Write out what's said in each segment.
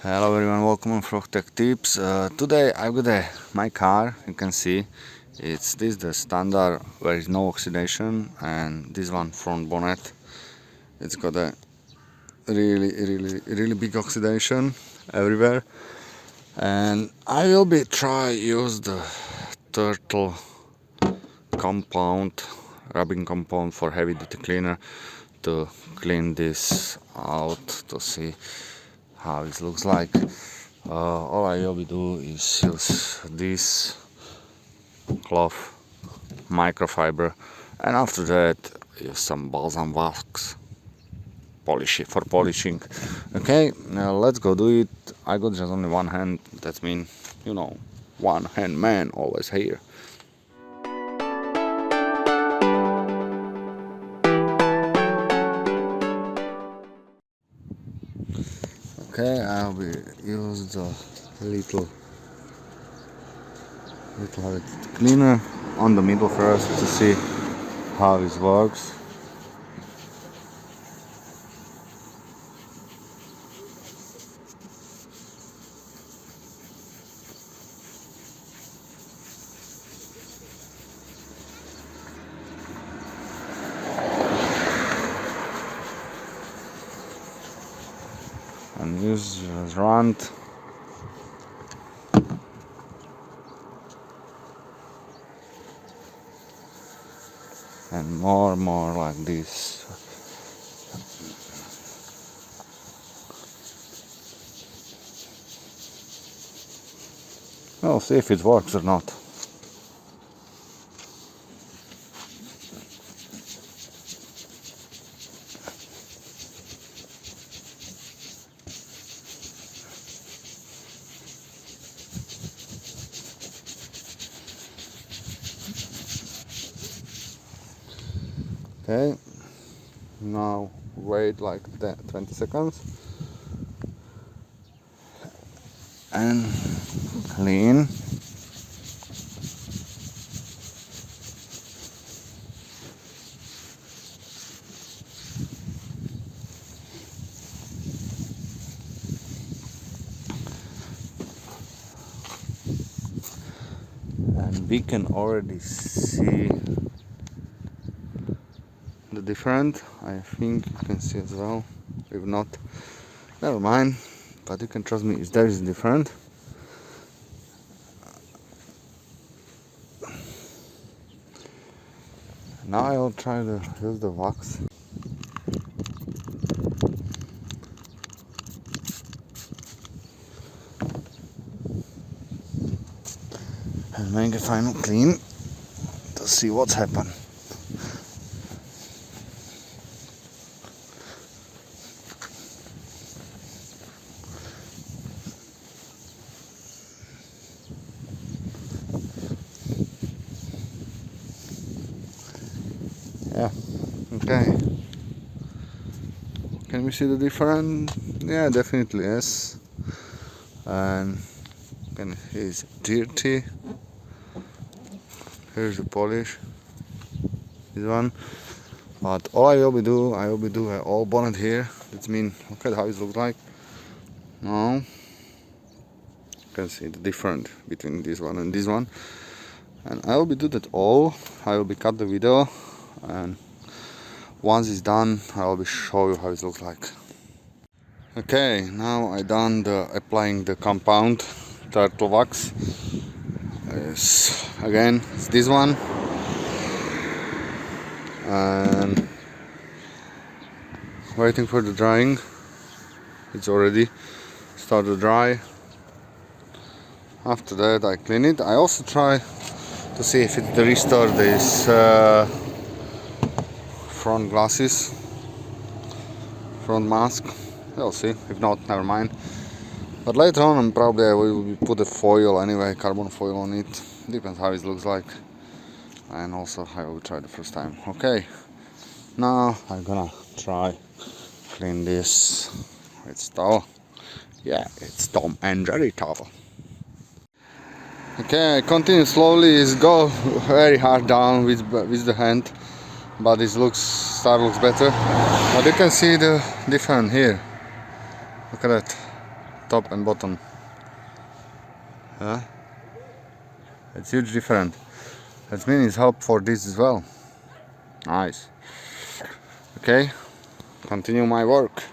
Hello everyone, welcome on Frog Tech Tips. Today I've got my car. You can see it's the standard where is no oxidation, and this one front bonnet. It's got a really big oxidation everywhere, and I will be try use the turtle compound, rubbing compound for heavy duty cleaner to clean this out to see how it looks like. All I will do is use this cloth microfiber, and after that use some balsam wax for polishing. Okay, now let's go do it. I got just only one hand, that means, one hand man always here. Okay, I will use the little cleaner on the middle first to see how it works. And use the rand and more like this. We'll see if it works or not. Okay, now wait like 20 seconds and clean. And we can already see the different. I think you can see as well. If not, never mind, but you can trust me, there is different. Now I will try to use the wax. And make a final clean to see what's happened. Yeah, okay. Can we see the difference? Yeah, definitely yes. And it's dirty. Here's the polish. This one. But all I will be do an all bonnet here. That means look at how it looks like. Now you can see the difference between this one and this one. And I will be do that all. I will be cut the video, and once it's done I will be show you how it looks like. Okay, now I done applying the compound turtlewax. Again, it's this one, and waiting for the drying. It's already started to dry. After that I clean it. I also try to see if it restore this front glasses, front mask. We'll see. If not, never mind. But later on, probably I will put a foil anyway, carbon foil on it. Depends how it looks like. And also I will try the first time. Okay. Now I'm gonna try clean this with towel. Yeah, it's Tom and Jerry towel. Okay, I continue slowly. It's go very hard down with the hand, but it looks better. But you can see the difference here. Look at that. top and bottom. Yeah, it's huge different. That means help for this as well. Nice. Okay, continue my work.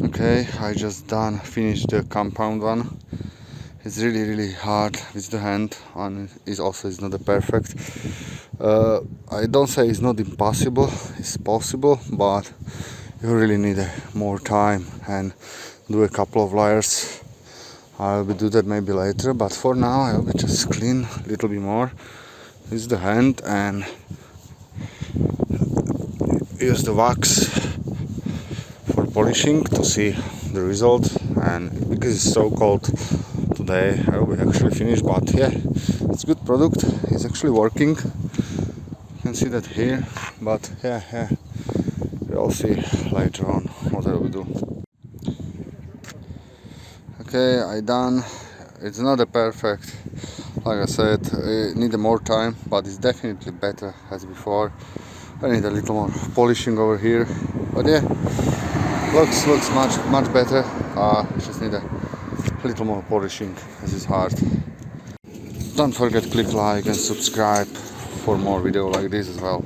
Okay, I just finished the compound one. It's really hard with the hand, and it's not perfect. I don't say it's not impossible, it's possible, but you really need more time and do a couple of layers. I'll do that maybe later, but for now I will just clean a little bit more with the hand and use the wax for polishing to see the result. And because it's so cold today, I will actually finish, but yeah, it's good product, it's actually working. You can see that here, but yeah, we'll see later on what I will do. Okay, I done. It's not a perfect, like I said, I need more time, but it's definitely better as before. I need a little more polishing over here, but yeah, looks much better. Just need a little more polishing, as it's hard. Don't forget to click like and subscribe for more video like this as well.